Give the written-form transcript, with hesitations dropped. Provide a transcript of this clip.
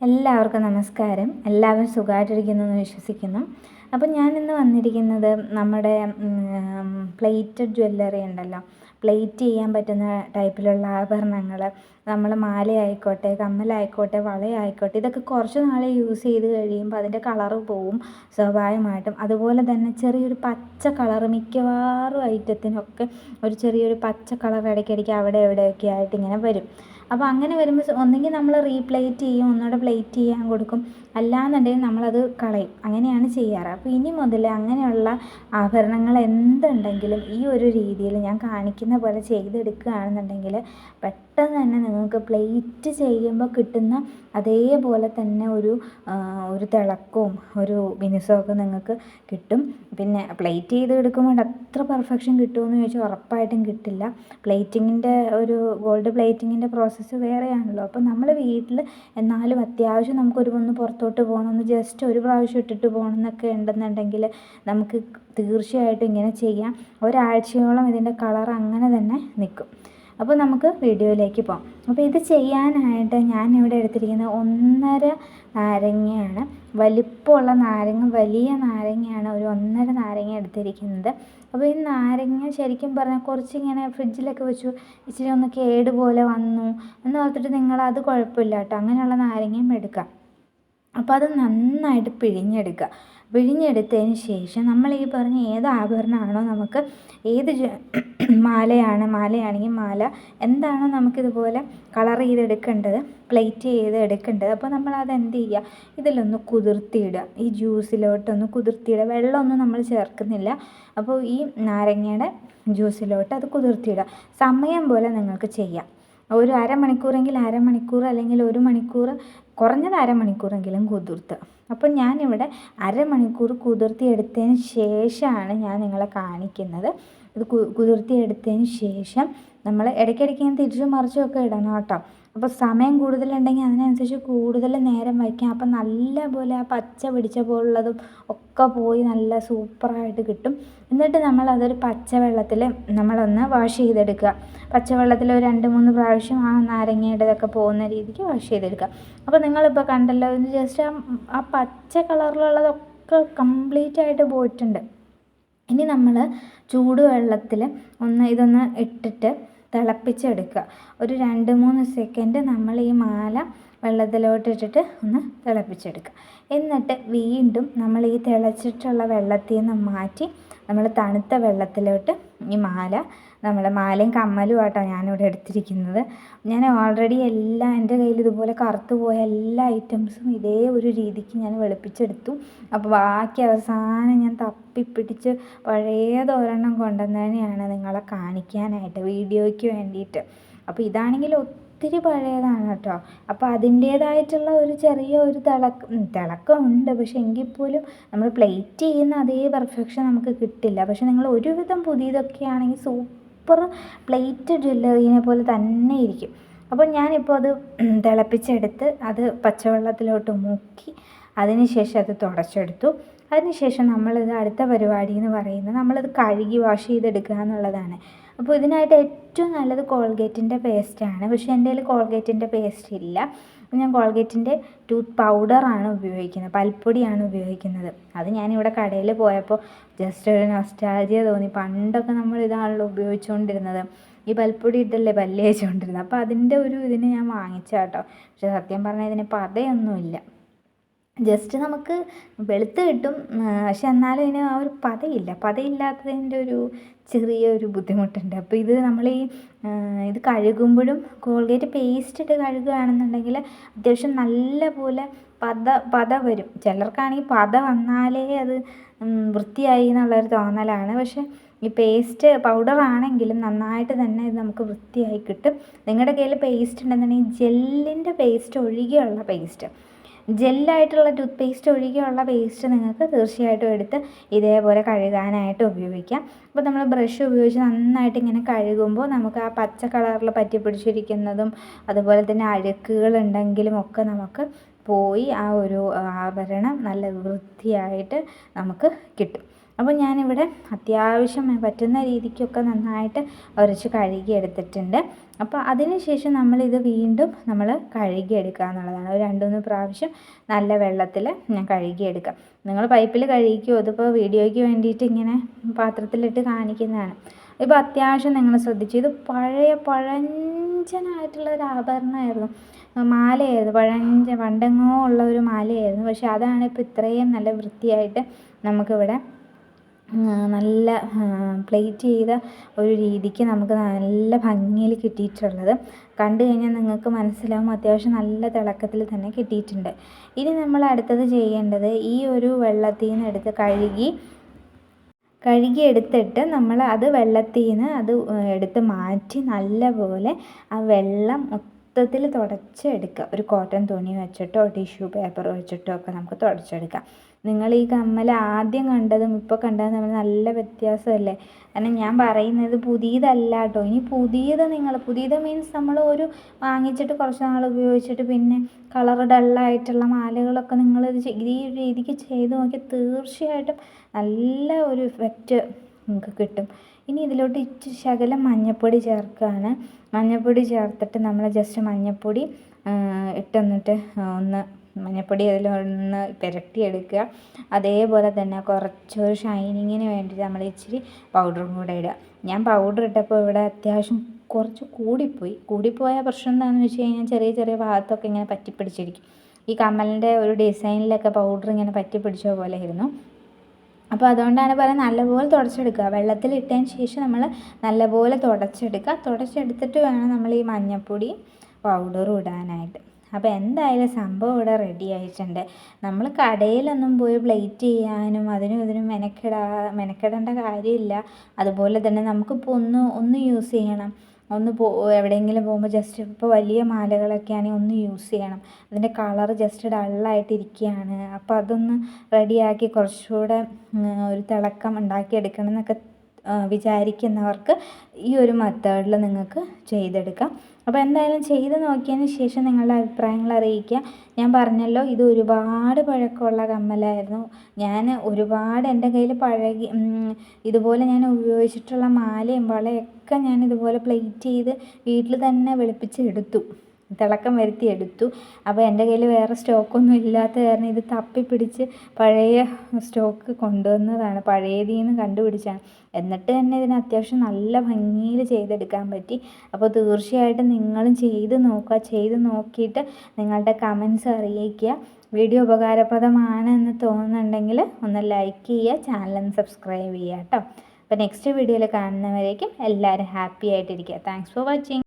എല്ലാവർക്കും നമസ്കാരം. എല്ലാവരും സുഖമായിട്ടിരിക്കുന്നു എന്ന് വിശ്വസിക്കുന്നു. അപ്പം ഞാനിന്ന് വന്നിരിക്കുന്നത് നമ്മുടെ പ്ലേറ്റഡ് ജ്വല്ലറി ഉണ്ടല്ലോ, പ്ലേറ്റ് ചെയ്യാൻ പറ്റുന്ന ടൈപ്പിലുള്ള ആഭരണങ്ങൾ, നമ്മൾ മാലയായിക്കോട്ടെ, കമ്മലായിക്കോട്ടെ, വളയായിക്കോട്ടെ, ഇതൊക്കെ കുറച്ച് നാൾ യൂസ് ചെയ്ത് കഴിയുമ്പോൾ അതിൻ്റെ കളറ് പോവും സ്വാഭാവികമായിട്ടും. അതുപോലെ തന്നെ ചെറിയൊരു പച്ച കളറ് മിക്കവാറും ഐറ്റത്തിനൊക്കെ ഒരു ചെറിയൊരു പച്ച കളർ ഇടയ്ക്കിടയ്ക്ക് അവിടെ എവിടെയൊക്കെ ആയിട്ട് ഇങ്ങനെ വരും. അപ്പോൾ അങ്ങനെ വരുമ്പോൾ ഒന്നുകിൽ നമ്മൾ റീപ്ലേറ്റ് ചെയ്യും, ഒന്നുകൂടെ പ്ലേറ്റ് ചെയ്യാൻ കൊടുക്കും, അല്ലാന്നുണ്ടെങ്കിൽ നമ്മളത് കളയും. അങ്ങനെയാണ് ചെയ്യാറ്. അപ്പോൾ ഇനി മുതൽ അങ്ങനെയുള്ള ആഭരണങ്ങൾ എന്തുണ്ടെങ്കിലും ഈ ഒരു രീതിയിൽ ഞാൻ കാണിക്കുന്ന പോലെ ചെയ്തെടുക്കുകയാണെന്നുണ്ടെങ്കിൽ പെട്ടെന്ന് തന്നെ നിങ്ങൾക്ക് പ്ലേറ്റ് ചെയ്യുമ്പോൾ കിട്ടുന്ന അതേപോലെ തന്നെ ഒരു തിളക്കവും ഒരു മിനുസമൊക്കെ നിങ്ങൾക്ക് കിട്ടും. പിന്നെ പ്ലേറ്റ് ചെയ്ത് എടുക്കുമ്പോൾ അത്ര പെർഫെക്ഷൻ കിട്ടുമെന്ന് ചോദിച്ചാൽ ഉറപ്പായിട്ടും കിട്ടില്ല. പ്ലേറ്റിങ്ങിൻ്റെ ഗോൾഡ് പ്ലേറ്റിങ്ങിൻ്റെ പ്രോസസ്സ് വേറെയാണല്ലോ. അപ്പോൾ നമ്മൾ വീട്ടിൽ എന്നാലും അത്യാവശ്യം നമുക്കൊന്ന് പുറത്തോട്ട് പോകണമെന്ന് ജസ്റ്റ് ഒരു പ്രാവശ്യം ഇട്ടിട്ട് പോകണമെന്നൊക്കെ ഉണ്ടെന്നുണ്ടെങ്കിൽ നമുക്ക് തീർച്ചയായിട്ടും ഇങ്ങനെ ചെയ്യാം. ഒരാഴ്ചയോളം ഇതിൻ്റെ കളർ അങ്ങനെ തന്നെ നിൽക്കും. അപ്പോൾ നമുക്ക് വീഡിയോയിലേക്ക് പോകാം. അപ്പോൾ ഇത് ചെയ്യാനായിട്ട് ഞാനിവിടെ എടുത്തിരിക്കുന്നത് 1.5 നാരങ്ങയാണ്. വലിപ്പമുള്ള നാരങ്ങ, വലിയ നാരങ്ങയാണ്. ഒരു 1.5 നാരങ്ങ എടുത്തിരിക്കുന്നത്. അപ്പോൾ ഈ നാരങ്ങ ശരിക്കും പറഞ്ഞാൽ കുറച്ചിങ്ങനെ ഫ്രിഡ്ജിലൊക്കെ വെച്ചു ഇച്ചിരി ഒന്ന് കേട് പോലെ വന്നു എന്ന് ഓർത്തിട്ട് നിങ്ങളത് കുഴപ്പമില്ല കേട്ടോ, അങ്ങനെയുള്ള നാരങ്ങയും എടുക്കാം. അപ്പോൾ അത് നന്നായിട്ട് പിഴിഞ്ഞെടുത്തതിന് ശേഷം നമ്മൾ ഈ പറഞ്ഞ ഏത് ആഭരണമാണോ, നമുക്ക് ഏത് മാലയാണെങ്കിൽ മാല എന്താണോ നമുക്കിതുപോലെ കളർ ചെയ്തെടുക്കേണ്ടത്, പ്ലേറ്റ് ചെയ്തെടുക്കേണ്ടത്, അപ്പോൾ നമ്മളത് എന്ത് ചെയ്യുക, ഇതിലൊന്ന് കുതിർത്തിയിടുക. ഈ ജ്യൂസിലോട്ടൊന്ന് കുതിർത്തിയിടുക. വെള്ളമൊന്നും നമ്മൾ ചേർക്കുന്നില്ല. അപ്പോൾ ഈ നാരങ്ങയുടെ ജ്യൂസിലോട്ട് അത് കുതിർത്തിയിടുക. സമയം പോലെ നിങ്ങൾക്ക് ചെയ്യാം. ഒരു അരമണിക്കൂറെങ്കിൽ അരമണിക്കൂർ, അല്ലെങ്കിൽ 1 മണിക്കൂർ, കുറഞ്ഞത് അരമണിക്കൂറെങ്കിലും കുതിർത്തുക. അപ്പോൾ ഞാനിവിടെ അരമണിക്കൂർ കുതിർത്തിയെടുത്തതിന് ശേഷമാണ് ഞാൻ നിങ്ങളെ കാണിക്കുന്നത്. ഇത് കുതിർത്തിയെടുത്തതിന് ശേഷം നമ്മൾ ഇടയ്ക്കിടയ്ക്ക് ഞാൻ തിരിച്ചും മറിച്ചുമൊക്കെ ഇടണം കേട്ടോ. അപ്പോൾ സമയം കൂടുതലുണ്ടെങ്കിൽ അതിനനുസരിച്ച് കൂടുതൽ നേരം വയ്ക്കാം. അപ്പം നല്ല പോലെ ആ പച്ച പിടിച്ച പോലുള്ളതും ഒക്കെ പോയി നല്ല സൂപ്പറായിട്ട് കിട്ടും. എന്നിട്ട് നമ്മളതൊരു പച്ചവെള്ളത്തിൽ നമ്മളൊന്ന് വാഷ് ചെയ്തെടുക്കുക. പച്ചവെള്ളത്തിൽ ഒരു 2-3 പ്രാവശ്യം ആ നാരങ്ങയുടേതൊക്കെ പോകുന്ന രീതിക്ക് വാഷ് ചെയ്തെടുക്കുക. അപ്പോൾ നിങ്ങളിപ്പോൾ കണ്ടല്ലോ, ജസ്റ്റ് ആ പച്ച കളറിലുള്ളതൊക്കെ കംപ്ലീറ്റ് ആയിട്ട് പോയിട്ടുണ്ട്. ഇനി നമ്മൾ ചൂടുവെള്ളത്തിൽ ഇതൊന്ന് ഇട്ടിട്ട് തിളപ്പിച്ചെടുക്കുക. ഒരു 2-3 സെക്കൻഡ് നമ്മൾ ഈ മാല വെള്ളത്തിലോട്ട് ഇട്ടിട്ട് ഒന്ന് തിളപ്പിച്ചെടുക്കുക. എന്നിട്ട് വീണ്ടും നമ്മൾ ഈ തിളച്ചിട്ടുള്ള വെള്ളത്തിൽ നിന്ന് മാറ്റി നമ്മൾ തണുത്ത വെള്ളത്തിലോട്ട് ഈ മാലയും കമ്മലും ആട്ടോ ഞാനിവിടെ എടുത്തിരിക്കുന്നത്. ഞാൻ ഓൾറെഡി എല്ലാം എൻ്റെ കയ്യിൽ ഇതുപോലെ കറുത്തു പോയ എല്ലാ ഐറ്റംസും ഇതേ ഒരു രീതിക്ക് ഞാൻ വെളുപ്പിച്ചെടുത്തു. അപ്പോൾ ബാക്കി അവസാനം ഞാൻ തപ്പിപ്പിടിച്ച് പഴയതൊരെണ്ണം കൊണ്ടുവന്നതിനെയാണ് നിങ്ങളെ കാണിക്കാനായിട്ട്, വീഡിയോയ്ക്ക് വേണ്ടിയിട്ട്. അപ്പോൾ ഇതാണെങ്കിൽ ഒത്തിരി പഴയതാണ് കേട്ടോ. അപ്പോൾ അതിൻ്റേതായിട്ടുള്ള ഒരു ചെറിയ ഒരു തിളക്കമുണ്ട്. പക്ഷെ എങ്കിൽ പോലും നമ്മൾ പ്ലേറ്റ് ചെയ്യുന്ന അതേ പെർഫെക്ഷൻ നമുക്ക് കിട്ടില്ല. പക്ഷെ നിങ്ങൾ ഒരുവിധം പുതിയതൊക്കെ ആണെങ്കിൽ സൂപ്പർ പ്ലേറ്റ് ജ്വല്ലറീനെ പോലെ തന്നെ ഇരിക്കും. അപ്പോൾ ഞാനിപ്പോൾ അത് തിളപ്പിച്ചെടുത്ത് അത് പച്ചവെള്ളത്തിലോട്ട് മുക്കി അതിന് ശേഷം അത് തുടച്ചെടുത്തു. അതിനുശേഷം നമ്മളിത് അടുത്ത പരിപാടി എന്ന് പറയുന്നത് നമ്മളിത് കഴുകി വാഷ് ചെയ്തെടുക്കുക എന്നുള്ളതാണ്. അപ്പോൾ ഇതിനായിട്ട് ഏറ്റവും നല്ലത് കോൾഗേറ്റിൻ്റെ പേസ്റ്റാണ്. പക്ഷേ എൻ്റെ കയ്യിൽ കോൾഗേറ്റിൻ്റെ പേസ്റ്റ് ഇല്ല. ഞാൻ കോൾഗേറ്റിൻ്റെ ടൂത്ത് പൗഡറാണ് ഉപയോഗിക്കുന്നത്, പൽപ്പൊടിയാണ് ഉപയോഗിക്കുന്നത്. അത് ഞാനിവിടെ കടയിൽ പോയപ്പോൾ ജസ്റ്റ് ഒരു നൊസ്റ്റാൾജിയ തോന്നി. പണ്ടൊക്കെ നമ്മൾ ഇതാണല്ലോ ഉപയോഗിച്ചുകൊണ്ടിരുന്നത്, ഈ പൽപ്പൊടി ഇട്ടല്ലേ പല്ല് തേച്ചുകൊണ്ടിരുന്നത്. അപ്പോൾ അതിൻ്റെ ഇതിന് ഞാൻ വാങ്ങിച്ചാട്ടോ. പക്ഷെ സത്യം പറഞ്ഞാൽ ഇതിന് പതയൊന്നുമില്ല. ജസ്റ്റ് നമുക്ക് വെളുത്ത് കിട്ടും, പക്ഷെ എന്നാലും ഇതിന് ആ ഒരു പതയില്ലാത്തതിൻ്റെ ഒരു ചെറിയൊരു ബുദ്ധിമുട്ടുണ്ട്. അപ്പോൾ ഇത് നമ്മൾ ഇത് കഴുകുമ്പോഴും കോൾഗേറ്റ് പേസ്റ്റ് ഇട്ട് കഴുകുകയാണെന്നുണ്ടെങ്കിൽ അത്യാവശ്യം നല്ല പോലെ പത വരും. ചിലർക്കാണെങ്കിൽ പത വന്നാലേ അത് വൃത്തിയായി എന്നുള്ളൊരു തോന്നലാണ്. പക്ഷെ ഈ പേസ്റ്റ് പൗഡറാണെങ്കിലും നന്നായിട്ട് തന്നെ ഇത് നമുക്ക് വൃത്തിയായി കിട്ടും. നിങ്ങളുടെ കയ്യിൽ പേസ്റ്റ് ഉണ്ടെന്നുണ്ടെങ്കിൽ ജെല്ലിൻ്റെ പേസ്റ്റ് ഒഴികെയുള്ള പേസ്റ്റ്, ജെല്ലായിട്ടുള്ള ടൂത്ത് പേസ്റ്റ് ഒഴികെയുള്ള പേസ്റ്റ് നിങ്ങൾക്ക് തീർച്ചയായിട്ടും എടുത്ത് ഇതേപോലെ കഴുകാനായിട്ട് ഉപയോഗിക്കാം. അപ്പോൾ നമ്മൾ ബ്രഷ് ഉപയോഗിച്ച് നന്നായിട്ട് ഇങ്ങനെ കഴുകുമ്പോൾ നമുക്ക് ആ പച്ച കളറിൽ പറ്റി പിടിച്ചിരിക്കുന്നതും അതുപോലെ തന്നെ അഴുക്കുകളുണ്ടെങ്കിലും ഒക്കെ നമുക്ക് പോയി ആ ഒരു ആഭരണം നല്ല വൃത്തിയായിട്ട് നമുക്ക് കിട്ടും. അപ്പോൾ ഞാനിവിടെ അത്യാവശ്യം പറ്റുന്ന രീതിക്കൊക്കെ നന്നായിട്ട് ഉരച്ച് കഴുകി എടുത്തിട്ടുണ്ട്. അപ്പോൾ അതിന് ശേഷം നമ്മളിത് വീണ്ടും നമ്മൾ കഴുകിയെടുക്കുക എന്നുള്ളതാണ്. ഒരു 2-3 പ്രാവശ്യം നല്ല വെള്ളത്തിൽ ഞാൻ കഴുകിയെടുക്കാം. നിങ്ങൾ പൈപ്പിൽ കഴുകിക്കോ, ഇതിപ്പോൾ വീഡിയോയ്ക്ക് വേണ്ടിയിട്ട് ഇങ്ങനെ പാത്രത്തിലിട്ട് കാണിക്കുന്നതാണ്. ഇപ്പോൾ അത്യാവശ്യം നിങ്ങൾ ശ്രദ്ധിച്ചു, ഇത് പഴഞ്ചനായിട്ടുള്ള ഒരു ആഭരണമായിരുന്നു, മാലയായിരുന്നു, പണ്ടെങ്ങോ ഉള്ള ഒരു മാലയായിരുന്നു. പക്ഷെ അതാണ് ഇപ്പോൾ ഇത്രയും നല്ല വൃത്തിയായിട്ട് നമുക്കിവിടെ നല്ല പ്ലേറ്റ് ചെയ്ത ഒരു രീതിക്ക് നമുക്ക് നല്ല ഭംഗിയിൽ കിട്ടിയിട്ടുള്ളത്. കണ്ടു കഴിഞ്ഞാൽ നിങ്ങൾക്ക് മനസ്സിലാവും, അത്യാവശ്യം നല്ല തിളക്കത്തിൽ തന്നെ കിട്ടിയിട്ടുണ്ട്. ഇനി നമ്മൾ അടുത്തത് ചെയ്യേണ്ടത്, ഈ ഒരു വെള്ളത്തിൽ നിന്ന് എടുത്ത് കഴുകി എടുത്തിട്ട് നമ്മൾ അത് വെള്ളത്തിൽ നിന്ന് അത് എടുത്ത് മാറ്റി നല്ലപോലെ ആ വെള്ളം മൊത്തത്തിൽ തുടച്ചെടുക്കുക. ഒരു കോട്ടൺ തുണി വെച്ചിട്ടോ ടിഷ്യൂ പേപ്പർ വെച്ചിട്ടോ ഒക്കെ നമുക്ക് തുടച്ചെടുക്കാം. നിങ്ങൾ ഈ കമ്മൽ ആദ്യം കണ്ടതും ഇപ്പോൾ കണ്ടതും തമ്മിൽ നല്ല വ്യത്യാസമല്ലേ? കാരണം ഞാൻ പറയുന്നത് പുതിയതല്ല കേട്ടോ. ഇനി പുതിയത് മീൻസ് നമ്മൾ ഒരു വാങ്ങിച്ചിട്ട് കുറച്ച് നാൾ ഉപയോഗിച്ചിട്ട് പിന്നെ കളർ ഡള്ളായിട്ടുള്ള മാലകളൊക്കെ നിങ്ങളിത് ഈ രീതിക്ക് ചെയ്ത് നോക്കി തീർച്ചയായിട്ടും നല്ല ഒരു ഇഫക്റ്റ് നിങ്ങൾക്ക് കിട്ടും. ഇനി ഇതിലോട്ട് ഇച്ചിരി ശകലം മഞ്ഞൾപ്പൊടി ചേർക്കുകയാണ്. മഞ്ഞൾപ്പൊടി ചേർത്തിട്ട് നമ്മൾ ജസ്റ്റ് മഞ്ഞൾപ്പൊടി ഇട്ടെന്നിട്ട് ഒന്ന് മഞ്ഞൾപ്പൊടി അതിലൊന്ന് പുരട്ടിയെടുക്കുക. അതേപോലെ തന്നെ കുറച്ചൊരു ഷൈനിങ്ങിന് വേണ്ടിയിട്ട് നമ്മൾ ഇച്ചിരി പൗഡറും കൂടെ ഇടുക. ഞാൻ പൗഡർ ഇട്ടപ്പോൾ ഇവിടെ അത്യാവശ്യം കുറച്ച് കൂടിപ്പോയ പ്രശ്നം എന്താണെന്ന് വെച്ച് കഴിഞ്ഞാൽ ചെറിയ ചെറിയ ഭാഗത്തൊക്കെ ഇങ്ങനെ പറ്റിപ്പിടിച്ചിരിക്കും. ഈ കമ്മലിൻ്റെ ഒരു ഡിസൈനിലൊക്കെ പൗഡർ ഇങ്ങനെ പറ്റിപ്പിടിച്ച പോലെ ആയിരുന്നു. അപ്പോൾ അതുകൊണ്ടാണ് പറയുന്നത് നല്ലപോലെ തുടച്ചെടുക്കുക. വെള്ളത്തിലിട്ടതിന് ശേഷം നമ്മൾ നല്ലപോലെ തുടച്ചെടുക്കുക. തുടച്ചെടുത്തിട്ട് വേണം നമ്മൾ ഈ മഞ്ഞൾപ്പൊടി പൗഡറും ഇടാനായിട്ട്. അപ്പോൾ എന്തായാലും സംഭവം ഇവിടെ റെഡി ആയിട്ടുണ്ട്. നമ്മൾ കടയിലൊന്നും പോയി പ്ലേറ്റ് ചെയ്യാനും അതിനും ഇതിനും മെനക്കെടേണ്ട കാര്യമില്ല. അതുപോലെ തന്നെ നമുക്കിപ്പോൾ ഒന്ന് യൂസ് ചെയ്യണം, എവിടെയെങ്കിലും പോകുമ്പോൾ ജസ്റ്റ് ഇപ്പോൾ വലിയ മാലകളൊക്കെ ആണെങ്കിൽ ഒന്ന് യൂസ് ചെയ്യണം, അതിൻ്റെ കളർ ജസ്റ്റ് ഡള്ളായിട്ടിരിക്കുകയാണ്, അപ്പോൾ അതൊന്ന് റെഡിയാക്കി കുറച്ചുകൂടെ ഒരു തിളക്കം ഉണ്ടാക്കിയെടുക്കണം എന്നൊക്കെ വിചാരിക്കുന്നവർക്ക് ഈ ഒരു മെത്തേഡിൽ നിങ്ങൾക്ക് ചെയ്തെടുക്കാം. അപ്പോൾ എന്തായാലും ചെയ്ത് നോക്കിയതിന് ശേഷം നിങ്ങളുടെ അഭിപ്രായങ്ങൾ അറിയിക്കുക. ഞാൻ പറഞ്ഞല്ലോ, ഇത് ഒരുപാട് പഴക്കമുള്ള കമ്മലായിരുന്നു. ഞാൻ ഒരുപാട് എൻ്റെ കയ്യിൽ ഇതുപോലെ ഞാൻ ഉപയോഗിച്ചിട്ടുള്ള മാലയും വളയൊക്കെ ഞാൻ ഇതുപോലെ പ്ലേറ്റ് ചെയ്ത് വീട്ടിൽ തന്നെ വെളുപ്പിച്ചെടുത്തു, തിളക്കം വരുത്തി എടുത്തു. അപ്പോൾ എൻ്റെ കയ്യിൽ വേറെ സ്റ്റോക്കൊന്നും ഇല്ലാത്ത കാരണം ഇത് തപ്പിപ്പിടിച്ച് പഴയ സ്റ്റോക്ക് കൊണ്ടുവന്നതാണ്, പഴയതിൽ നിന്ന് കണ്ടുപിടിച്ചാണ്. എന്നിട്ട് തന്നെ ഇതിന് അത്യാവശ്യം നല്ല ഭംഗിയിൽ ചെയ്തെടുക്കാൻ പറ്റി. അപ്പോൾ തീർച്ചയായിട്ടും നിങ്ങളും ചെയ്ത് നോക്കുക. ചെയ്ത് നോക്കിയിട്ട് നിങ്ങളുടെ കമൻസ് അറിയിക്കുക. വീഡിയോ ഉപകാരപ്രദമാണ് എന്ന് തോന്നുന്നുണ്ടെങ്കിൽ ഒന്ന് ലൈക്ക് ചെയ്യുക, ചാനലൊന്ന് സബ്സ്ക്രൈബ് ചെയ്യുക കേട്ടോ. അപ്പോൾ നെക്സ്റ്റ് വീഡിയോയിൽ കാണുന്നവരേക്കും എല്ലാവരും ഹാപ്പി ആയിട്ടിരിക്കുക. Thanks for watching.